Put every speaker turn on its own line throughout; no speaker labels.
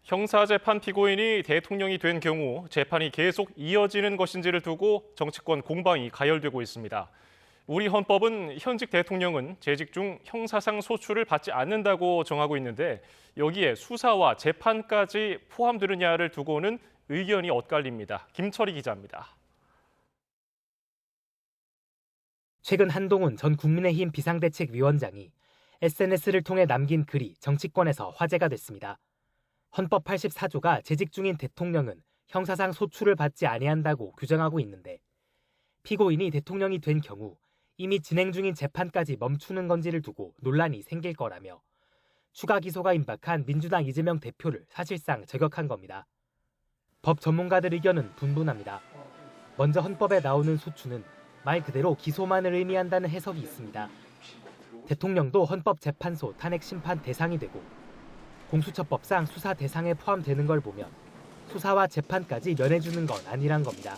형사재판 피고인이 대통령이 된 경우 재판이 계속 이어지는 것인지를 두고 정치권 공방이 가열되고 있습니다. 우리 헌법은 현직 대통령은 재직 중 형사상 소출을 받지 않는다고 정하고 있는데 여기에 수사와 재판까지 포함되느냐를 두고는 의견이 엇갈립니다. 김철희 기자입니다.
최근 한동훈 전 국민의힘 비상대책위원장이 SNS를 통해 남긴 글이 정치권에서 화제가 됐습니다. 헌법 84조가 재직 중인 대통령은 형사상 소출을 받지 아니한다고 규정하고 있는데 피고인이 대통령이 된 경우 이미 진행 중인 재판까지 멈추는 건지를 두고 논란이 생길 거라며 추가 기소가 임박한 민주당 이재명 대표를 사실상 저격한 겁니다. 법 전문가들 의견은 분분합니다. 먼저 헌법에 나오는 소추는 말 그대로 기소만을 의미한다는 해석이 있습니다. 대통령도 헌법재판소 탄핵심판 대상이 되고 공수처법상 수사 대상에 포함되는 걸 보면 수사와 재판까지 면해주는 건 아니란 겁니다.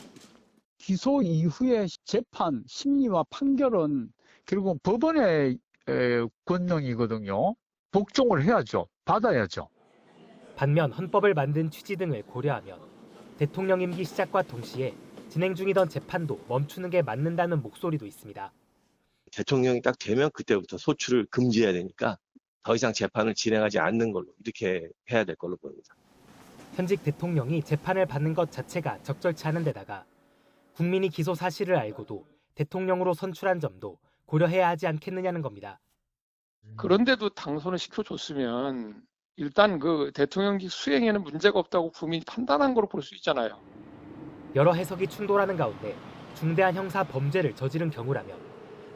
기소 이후의 재판, 심리와 판결은 결국 법원의 권능이거든요. 복종을 해야죠. 받아야죠.
반면 헌법을 만든 취지 등을 고려하면 대통령 임기 시작과 동시에 진행 중이던 재판도 멈추는 게 맞는다는 목소리도 있습니다.
대통령이 딱 되면 그때부터 소출을 금지해야 되니까 더 이상 재판을 진행하지 않는 걸로 이렇게 해야 될 걸로 보입니다.
현직 대통령이 재판을 받는 것 자체가 적절치 않은 데다가 국민이 기소 사실을 알고도 대통령으로 선출한 점도 고려해야 하지 않겠느냐는 겁니다.
그런데도 당선을 시켜줬으면 일단 그 대통령직 수행에는 문제가 없다고 국민이 판단한 거로 볼 수 있잖아요.
여러 해석이 충돌하는 가운데 중대한 형사 범죄를 저지른 경우라면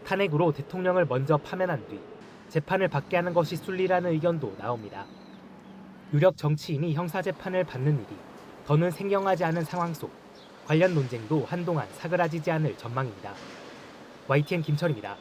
탄핵으로 대통령을 먼저 파면한 뒤 재판을 받게 하는 것이 순리라는 의견도 나옵니다. 유력 정치인이 형사재판을 받는 일이 더는 생경하지 않은 상황 속 관련 논쟁도 한동안 사그라지지 않을 전망입니다. YTN 김철입니다.